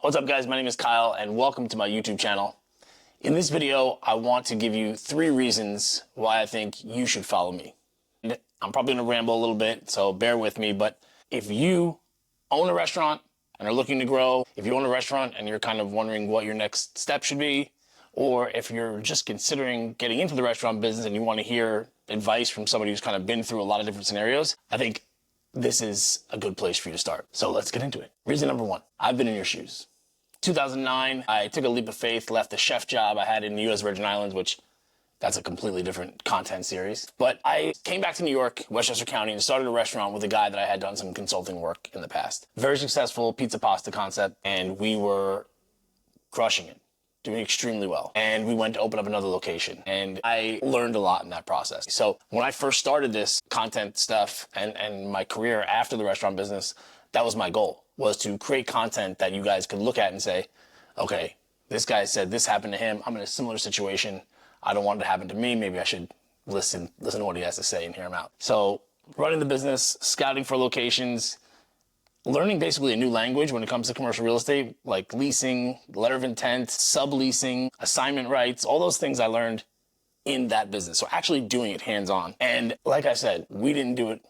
What's up guys, my name is Kyle and welcome to my YouTube channel. In this video, I want to give you 3 reasons why I think you should follow me. And I'm probably gonna ramble a little bit, so bear with me, but if you own a restaurant and are looking to grow, if you own a restaurant and you're kind of wondering what your next step should be, or if you're just considering getting into the restaurant business and you want to hear advice from somebody who's kind of been through a lot of different scenarios, I think this is a good place for you to start. So let's get into it. Reason number 1, I've been in your shoes. 2009, I took a leap of faith, left the chef job I had in the U.S. Virgin Islands, which that's a completely different content series. But I came back to New York, Westchester County, and started a restaurant with a guy that I had done some consulting work in the past. Very successful pizza pasta concept, and we were crushing it, doing extremely well. And we went to open up another location, and I learned a lot in that process. So when I first started this content stuff and my career after the restaurant business, that was my goal, was to create content that you guys could look at and say, okay, this guy said this happened to him. I'm in a similar situation. I don't want it to happen to me. Maybe I should listen to what he has to say and hear him out. So running the business, scouting for locations, learning basically a new language when it comes to commercial real estate, like leasing, letter of intent, subleasing, assignment rights, all those things I learned in that business. So actually doing it hands-on. And like I said, we didn't do it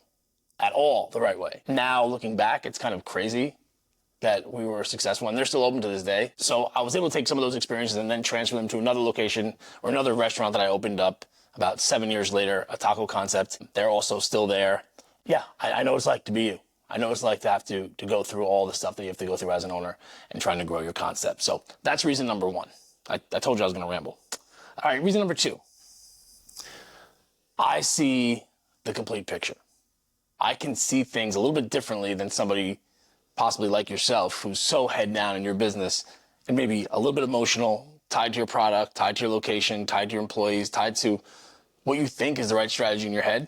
at all the right way. Now looking back, it's kind of crazy that we were successful, and they're still open to this day. So I was able to take some of those experiences and then transfer them to another location or another restaurant that I opened up about 7 years later, a taco concept. They're also still there. Yeah, I know what it's like to be you. I know what it's like to have to go through all the stuff that you have to go through as an owner and trying to grow your concept. So that's reason number 1. I told you I was gonna ramble. All right, reason number 2. I see the complete picture. I can see things a little bit differently than somebody possibly like yourself who's so head down in your business and maybe a little bit emotional, tied to your product, tied to your location, tied to your employees, tied to what you think is the right strategy in your head.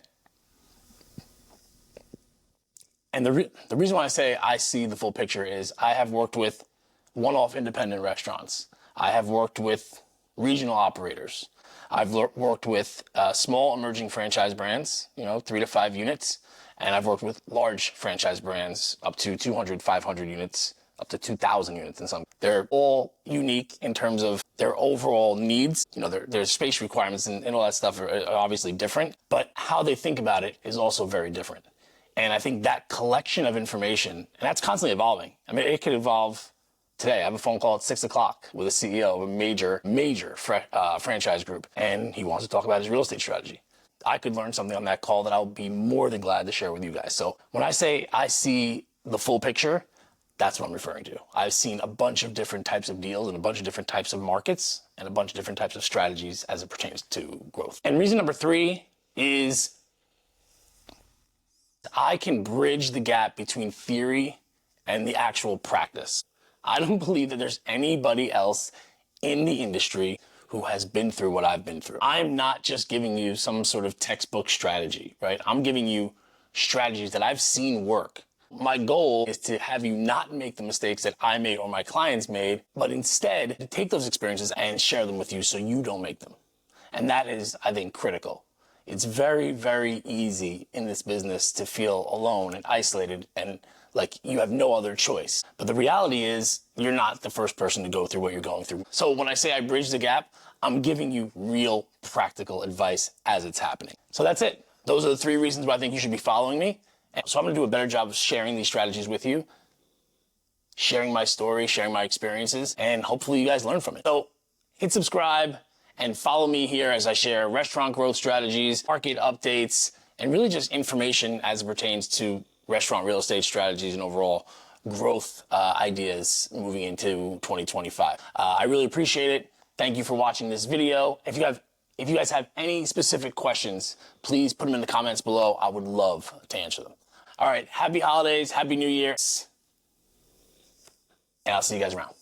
And the reason why I say I see the full picture is I have worked with one-off independent restaurants. I have worked with regional operators. I've worked with small emerging franchise brands, 3 to 5 units. And I've worked with large franchise brands up to 200, 500 units, up to 2,000 units in some. They're all unique in terms of their overall needs. Their space requirements and all that stuff are obviously different, but how they think about it is also very different. And I think that collection of information, and that's constantly evolving. I mean, it could evolve today. I have a phone call at 6 o'clock with a CEO of a major franchise group, and he wants to talk about his real estate strategy. I could learn something on that call that I'll be more than glad to share with you guys. So when I say I see the full picture, that's what I'm referring to. I've seen a bunch of different types of deals and a bunch of different types of markets and a bunch of different types of strategies as it pertains to growth. And reason number 3 is I can bridge the gap between theory and the actual practice. I don't believe that there's anybody else in the industry who has been through what I've been through. I'm not just giving you some sort of textbook strategy, right? I'm giving you strategies that I've seen work. My goal is to have you not make the mistakes that I made or my clients made, but instead to take those experiences and share them with you so you don't make them. And that is, I think, critical. It's very, very easy in this business to feel alone and isolated and like you have no other choice. But the reality is you're not the first person to go through what you're going through. So when I say I bridge the gap, I'm giving you real practical advice as it's happening. So that's it. Those are the 3 reasons why I think you should be following me. And so I'm gonna do a better job of sharing these strategies with you, sharing my story, sharing my experiences, and hopefully you guys learn from it. So hit subscribe and follow me here as I share restaurant growth strategies, market updates, and really just information as it pertains to restaurant real estate strategies and overall growth ideas moving into 2025. I really appreciate it. Thank you for watching this video. If you guys have any specific questions, please put them in the comments below. I would love to answer them. All right, happy holidays, happy New Year, and I'll see you guys around.